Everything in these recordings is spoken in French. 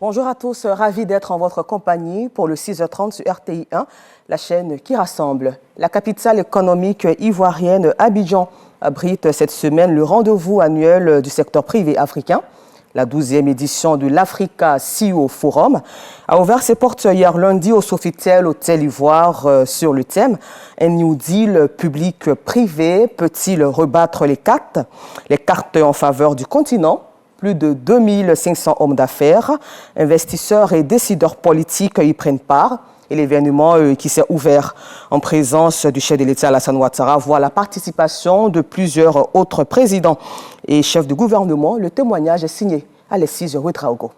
Bonjour à tous, ravi d'être en votre compagnie pour le 6h30 sur RTI1, la chaîne qui rassemble. La capitale économique ivoirienne, Abidjan, abrite cette semaine le rendez-vous annuel du secteur privé africain. La 12e édition de l'Africa CEO Forum a ouvert ses portes hier lundi au Sofitel Hôtel Ivoire sur le thème « Un New Deal public-privé peut-il rebattre les cartes en faveur du continent ?» Plus de 2500 hommes d'affaires, investisseurs et décideurs politiques y prennent part. Et l'événement qui s'est ouvert en présence du chef de l'État Alassane Ouattara voit la participation de plusieurs autres présidents et chefs de gouvernement. Le témoignage est signé Alexis Ouedraogo.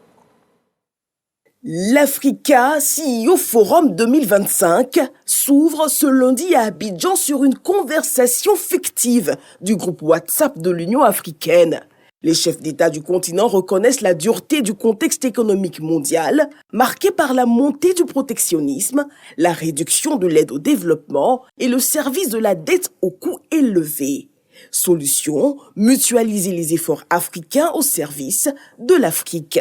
L'Africa CEO Forum 2025 s'ouvre ce lundi à Abidjan sur une conversation fictive du groupe WhatsApp de l'Union africaine. Les chefs d'État du continent reconnaissent la dureté du contexte économique mondial, marqué par la montée du protectionnisme, la réduction de l'aide au développement et le service de la dette au coût élevé. Solution, mutualiser les efforts africains au service de l'Afrique.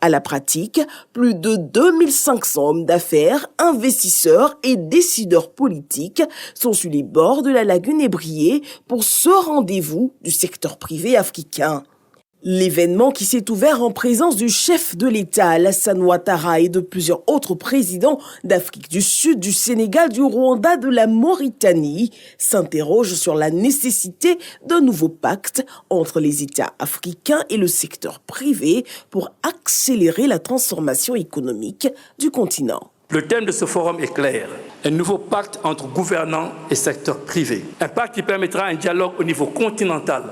À la pratique, plus de 2500 hommes d'affaires, investisseurs et décideurs politiques sont sur les bords de la lagune ébriée pour ce rendez-vous du secteur privé africain. L'événement qui s'est ouvert en présence du chef de l'État Alassane Ouattara et de plusieurs autres présidents d'Afrique du Sud, du Sénégal, du Rwanda, de la Mauritanie s'interroge sur la nécessité d'un nouveau pacte entre les États africains et le secteur privé pour accélérer la transformation économique du continent. Le thème de ce forum est clair. Un nouveau pacte entre gouvernants et secteur privé. Un pacte qui permettra un dialogue au niveau continental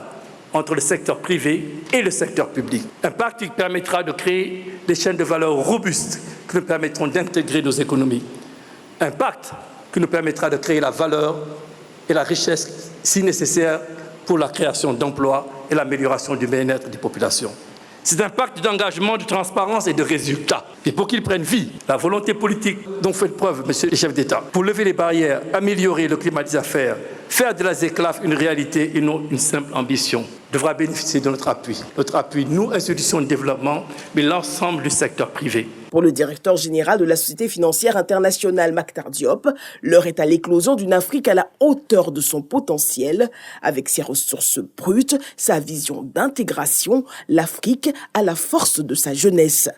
entre le secteur privé et le secteur public. Un pacte qui permettra de créer des chaînes de valeur robustes qui nous permettront d'intégrer nos économies. Un pacte qui nous permettra de créer la valeur et la richesse si nécessaire pour la création d'emplois et l'amélioration du bien-être des populations. C'est un pacte d'engagement, de transparence et de résultats. Et pour qu'il prenne vie, la volonté politique dont fait preuve, monsieur le chef d'État, pour lever les barrières, améliorer le climat des affaires, faire de la ZECLAF une réalité et non une simple ambition, devra bénéficier de notre appui. Notre appui, nous, institutions de développement, mais l'ensemble du secteur privé. Pour le directeur général de la Société financière internationale, Maktar Diop, l'heure est à l'éclosion d'une Afrique à la hauteur de son potentiel. Avec ses ressources brutes, sa vision d'intégration, l'Afrique a la force de sa jeunesse.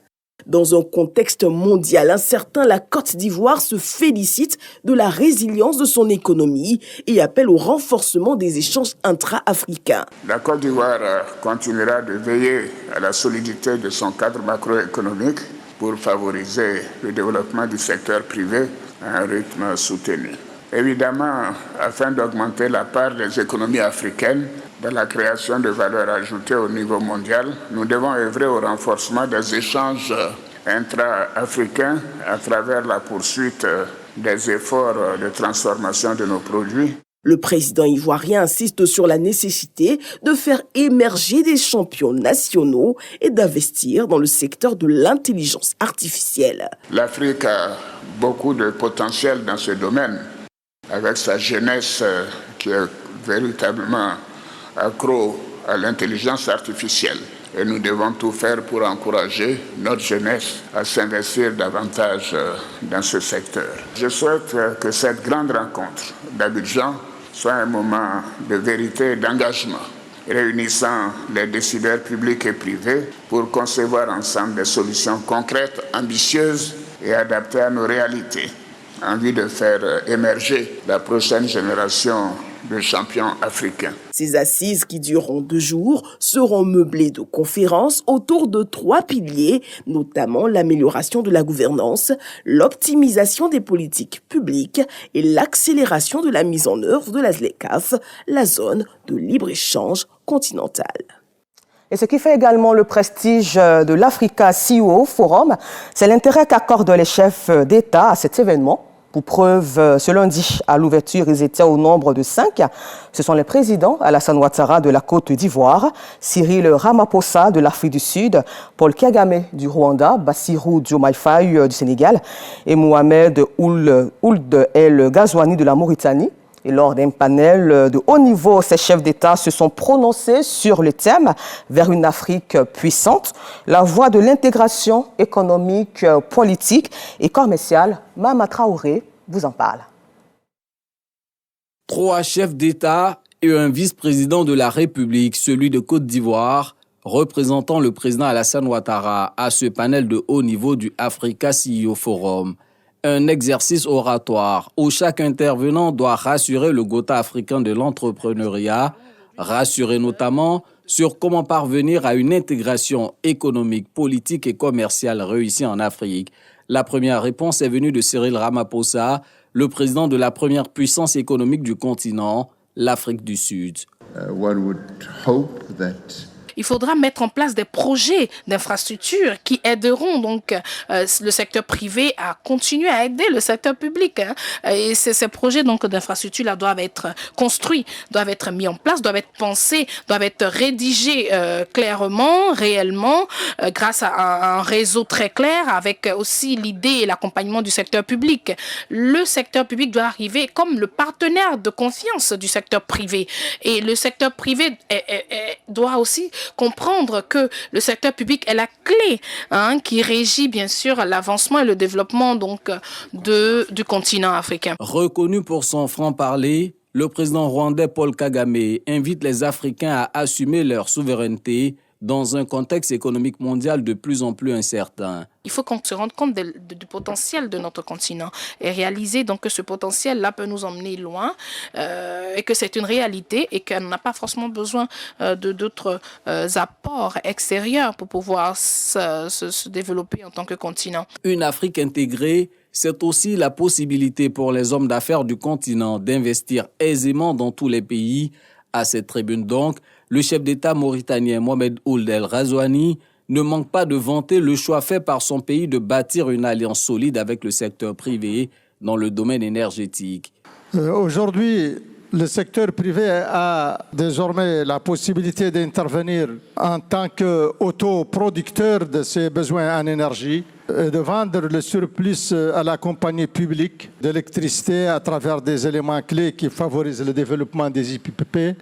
Dans un contexte mondial incertain, la Côte d'Ivoire se félicite de la résilience de son économie et appelle au renforcement des échanges intra-africains. La Côte d'Ivoire continuera de veiller à la solidité de son cadre macroéconomique pour favoriser le développement du secteur privé à un rythme soutenu. Évidemment, afin d'augmenter la part des économies africaines dans la création de valeur ajoutée au niveau mondial, nous devons œuvrer au renforcement des échanges intra-africains à travers la poursuite des efforts de transformation de nos produits. Le président ivoirien insiste sur la nécessité de faire émerger des champions nationaux et d'investir dans le secteur de l'intelligence artificielle. L'Afrique a beaucoup de potentiel dans ce domaine, avec sa jeunesse qui est véritablement accro à l'intelligence artificielle. Et nous devons tout faire pour encourager notre jeunesse à s'investir davantage dans ce secteur. Je souhaite que cette grande rencontre d'Abidjan soit un moment de vérité et d'engagement, réunissant les décideurs publics et privés pour concevoir ensemble des solutions concrètes, ambitieuses et adaptées à nos réalités, en vue de faire émerger la prochaine génération de champions africains. Ces assises qui dureront 2 jours seront meublées de conférences autour de 3 piliers, notamment l'amélioration de la gouvernance, l'optimisation des politiques publiques et l'accélération de la mise en œuvre de la ZLECAf, la zone de libre-échange continentale. Et ce qui fait également le prestige de l'Africa CEO Forum, c'est l'intérêt qu'accordent les chefs d'État à cet événement. Pour preuve, ce lundi, à l'ouverture, ils étaient au nombre de 5. Ce sont les présidents Alassane Ouattara de la Côte d'Ivoire, Cyril Ramaphosa de l'Afrique du Sud, Paul Kagame du Rwanda, Bassirou Diomaye Faye du Sénégal et Mohamed Ould El Ghazouani de la Mauritanie. Et lors d'un panel de haut niveau, ces chefs d'État se sont prononcés sur le thème « Vers une Afrique puissante », la voie de l'intégration économique, politique et commerciale. Mahama Traoré vous en parle. 3 chefs d'État et un vice-président de la République, celui de Côte d'Ivoire, représentant le président Alassane Ouattara à ce panel de haut niveau du Africa CEO Forum. Un exercice oratoire où chaque intervenant doit rassurer le Gotha africain de l'entrepreneuriat, rassurer notamment sur comment parvenir à une intégration économique, politique et commerciale réussie en Afrique. La première réponse est venue de Cyril Ramaphosa, le président de la première puissance économique du continent, l'Afrique du Sud. Il faudra mettre en place des projets d'infrastructures qui aideront donc le secteur privé à continuer à aider le secteur public. Et ces projets donc d'infrastructures doivent être construits, doivent être mis en place, doivent être pensés, doivent être rédigés clairement, réellement, grâce à un réseau très clair, avec aussi l'idée et l'accompagnement du secteur public. Le secteur public doit arriver comme le partenaire de confiance du secteur privé. Et le secteur privé doit aussi comprendre que le secteur public est la clé qui régit bien sûr l'avancement et le développement donc du continent africain. Reconnu pour son franc-parler, le président rwandais Paul Kagame invite les Africains à assumer leur souveraineté dans un contexte économique mondial de plus en plus incertain. Il faut qu'on se rende compte du potentiel de notre continent et réaliser donc que ce potentiel-là peut nous emmener loin et que c'est une réalité et qu'on n'a pas forcément besoin d'autres apports extérieurs pour pouvoir se développer en tant que continent. Une Afrique intégrée, c'est aussi la possibilité pour les hommes d'affaires du continent d'investir aisément dans tous les pays. À cette tribune donc, le chef d'État mauritanien Mohamed Ould El Ghazouani ne manque pas de vanter le choix fait par son pays de bâtir une alliance solide avec le secteur privé dans le domaine énergétique. Aujourd'hui, le secteur privé a désormais la possibilité d'intervenir en tant qu'autoproducteur de ses besoins en énergie et de vendre le surplus à la compagnie publique d'électricité à travers des éléments clés qui favorisent le développement des IPP,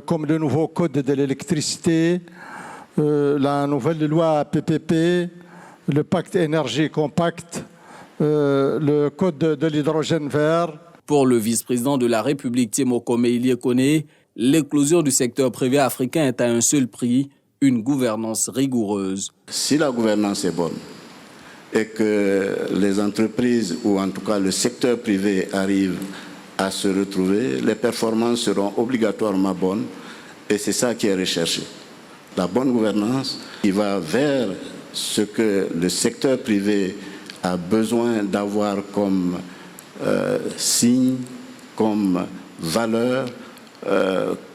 comme le nouveau code de l'électricité, la nouvelle loi PPP, le pacte énergie compact, le code de l'hydrogène vert. Pour le vice-président de la République, Tiemokomé Iliekone, l'éclosion du secteur privé africain est à un seul prix, une gouvernance rigoureuse. Si la gouvernance est bonne et que les entreprises, ou en tout cas le secteur privé, arrivent à se retrouver, les performances seront obligatoirement bonnes et c'est ça qui est recherché. La bonne gouvernance qui va vers ce que le secteur privé a besoin d'avoir comme signe, comme valeur,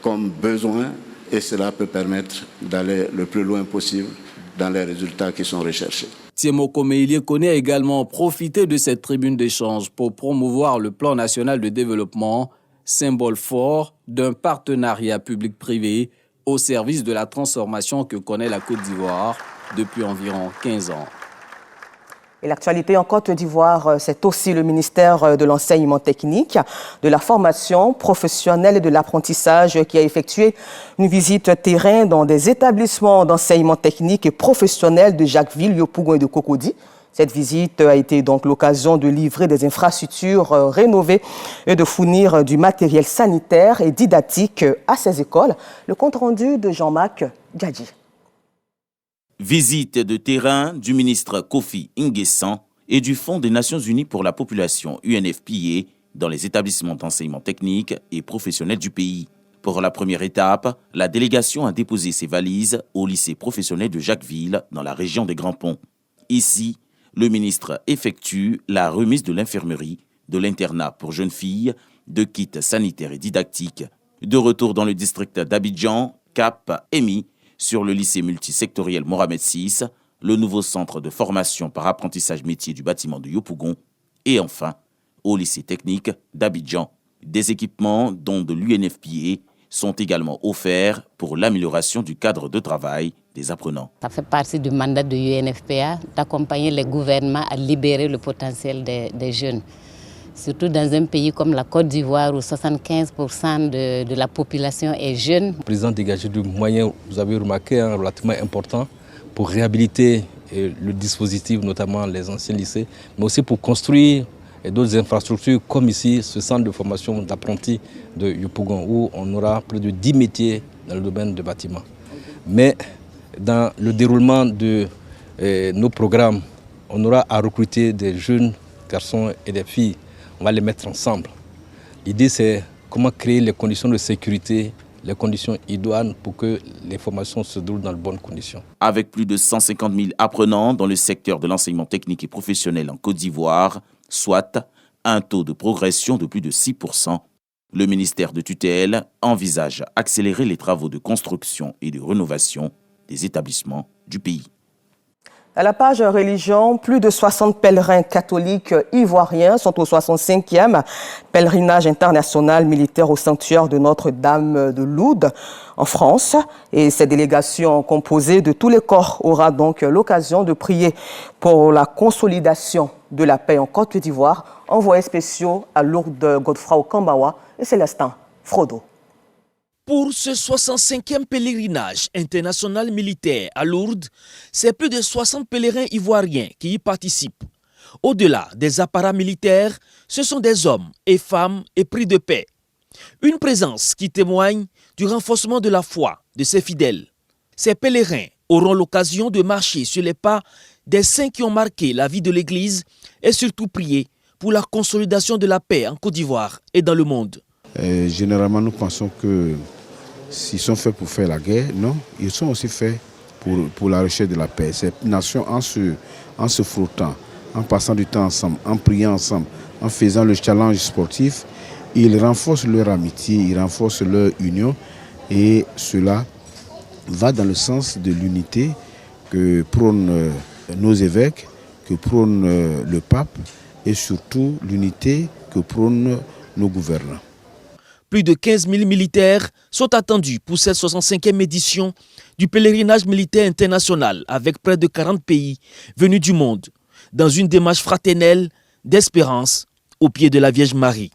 comme besoin, et cela peut permettre d'aller le plus loin possible dans les résultats qui sont recherchés. Tiemokomé Iliekone a également profité de cette tribune d'échange pour promouvoir le plan national de développement, symbole fort d'un partenariat public-privé au service de la transformation que connaît la Côte d'Ivoire depuis environ 15 ans. Et l'actualité en Côte d'Ivoire, c'est aussi le ministère de l'enseignement technique, de la formation professionnelle et de l'apprentissage qui a effectué une visite terrain dans des établissements d'enseignement technique et professionnel de Jacquesville, Yopougon et de Cocody. Cette visite a été donc l'occasion de livrer des infrastructures rénovées et de fournir du matériel sanitaire et didactique à ces écoles. Le compte-rendu de Jean-Marc Djadji. Visite de terrain du ministre Kofi N'Guessan et du Fonds des Nations Unies pour la population UNFPA dans les établissements d'enseignement technique et professionnel du pays. Pour la première étape, la délégation a déposé ses valises au lycée professionnel de Jacquesville dans la région des Grands Ponts. Ici, le ministre effectue la remise de l'infirmerie, de l'internat pour jeunes filles, de kits sanitaires et didactiques. De retour dans le district d'Abidjan, Cap est mis sur le lycée multisectoriel Mohamed VI, le nouveau centre de formation par apprentissage métier du bâtiment de Yopougon et enfin, au lycée technique d'Abidjan. Des équipements, dont de l'UNFPA, sont également offerts pour l'amélioration du cadre de travail des apprenants. Ça fait partie du mandat de l'UNFPA d'accompagner les gouvernements à libérer le potentiel des jeunes. surtout dans un pays comme la Côte d'Ivoire où 75% de la population est jeune. Le président a dégagé des moyens, vous avez remarqué, relativement importants pour réhabiliter le dispositif, notamment les anciens lycées, mais aussi pour construire d'autres infrastructures comme ici, ce centre de formation d'apprentis de Yopougon, où on aura plus de 10 métiers dans le domaine du bâtiment. Mais dans le déroulement de nos programmes, on aura à recruter des jeunes garçons et des filles. On va les mettre ensemble. L'idée, c'est comment créer les conditions de sécurité, les conditions idoines pour que les formations se déroulent dans de bonnes conditions. Avec plus de 150 000 apprenants dans le secteur de l'enseignement technique et professionnel en Côte d'Ivoire, soit un taux de progression de plus de 6%, le ministère de tutelle envisage accélérer les travaux de construction et de rénovation des établissements du pays. À la page religion, plus de 60 pèlerins catholiques ivoiriens sont au 65e pèlerinage international militaire au sanctuaire de Notre-Dame de Lourdes en France. Et cette délégation composée de tous les corps aura donc l'occasion de prier pour la consolidation de la paix en Côte d'Ivoire. Envoyés spéciaux à Lourdes, Godefroy Okambawa et Célestin Frodo. Pour ce 65e pèlerinage international militaire à Lourdes, c'est plus de 60 pèlerins ivoiriens qui y participent. Au-delà des apparats militaires, ce sont des hommes et femmes épris de paix. Une présence qui témoigne du renforcement de la foi de ces fidèles. Ces pèlerins auront l'occasion de marcher sur les pas des saints qui ont marqué la vie de l'Église et surtout prier pour la consolidation de la paix en Côte d'Ivoire et dans le monde. Généralement, nous pensons que s'ils sont faits pour faire la guerre, non, ils sont aussi faits pour la recherche de la paix. Ces nations, en se frottant, en passant du temps ensemble, en priant ensemble, en faisant le challenge sportif, ils renforcent leur amitié, ils renforcent leur union et cela va dans le sens de l'unité que prônent nos évêques, que prône le pape et surtout l'unité que prônent nos gouvernants. Plus de 15 000 militaires sont attendus pour cette 65e édition du pèlerinage militaire international avec près de 40 pays venus du monde dans une démarche fraternelle d'espérance au pied de la Vierge Marie.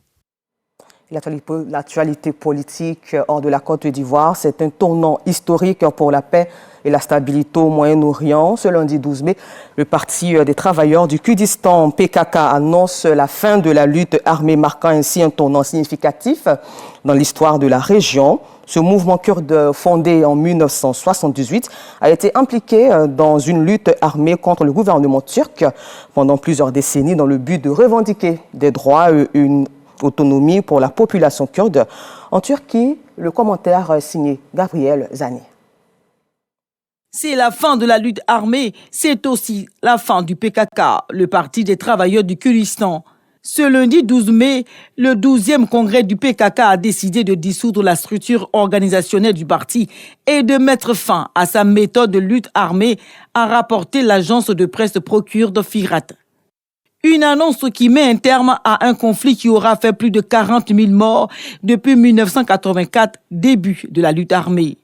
L'actualité politique hors de la Côte d'Ivoire, c'est un tournant historique pour la paix et la stabilité au Moyen-Orient. Ce lundi 12 mai, le Parti des travailleurs du Kurdistan, PKK, annonce la fin de la lutte armée, marquant ainsi un tournant significatif dans l'histoire de la région. Ce mouvement kurde, fondé en 1978, a été impliqué dans une lutte armée contre le gouvernement turc pendant plusieurs décennies dans le but de revendiquer des droits et une autonomie pour la population kurde. En Turquie, le commentaire signé Gabriel Zani. C'est la fin de la lutte armée, c'est aussi la fin du PKK, le Parti des travailleurs du Kurdistan. Ce lundi 12 mai, le 12e congrès du PKK a décidé de dissoudre la structure organisationnelle du parti et de mettre fin à sa méthode de lutte armée, a rapporté l'agence de presse pro-kurde Firat. Une annonce qui met un terme à un conflit qui aura fait plus de 40 000 morts depuis 1984, début de la lutte armée.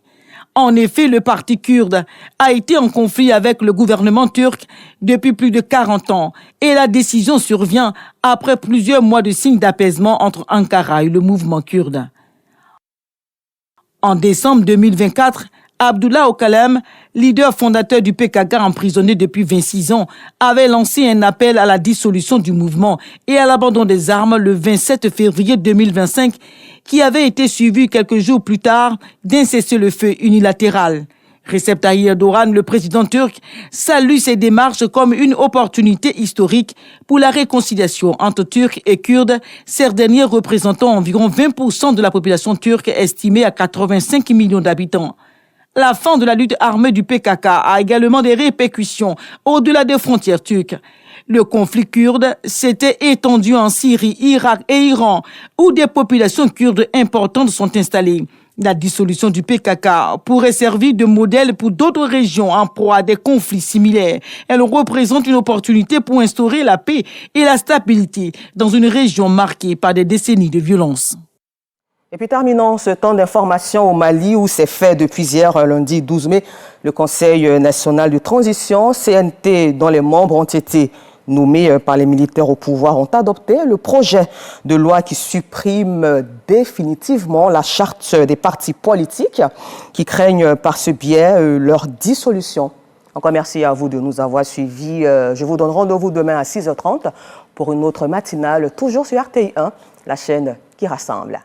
En effet, le parti kurde a été en conflit avec le gouvernement turc depuis plus de 40 ans et la décision survient après plusieurs mois de signes d'apaisement entre Ankara et le mouvement kurde. En décembre 2024, Abdullah Öcalan, leader fondateur du PKK emprisonné depuis 26 ans, avait lancé un appel à la dissolution du mouvement et à l'abandon des armes le 27 février 2025, qui avait été suivi quelques jours plus tard d'un cessez-le-feu unilatéral. Recep Tayyip Erdogan, le président turc, salue ces démarches comme une opportunité historique pour la réconciliation entre Turcs et Kurdes, ces derniers représentant environ 20% de la population turque estimée à 85 millions d'habitants. La fin de la lutte armée du PKK a également des répercussions au-delà des frontières turques. Le conflit kurde s'était étendu en Syrie, Irak et Iran, où des populations kurdes importantes sont installées. La dissolution du PKK pourrait servir de modèle pour d'autres régions en proie à des conflits similaires. Elle représente une opportunité pour instaurer la paix et la stabilité dans une région marquée par des décennies de violence. Et puis terminons ce temps d'information au Mali où c'est fait depuis hier, lundi 12 mai, le Conseil national de transition, CNT, dont les membres ont été nommés par les militaires au pouvoir, ont adopté le projet de loi qui supprime définitivement la charte des partis politiques qui craignent par ce biais leur dissolution. Encore merci à vous de nous avoir suivis. Je vous donne rendez-vous demain à 6h30 pour une autre matinale, toujours sur RTI 1, la chaîne qui rassemble.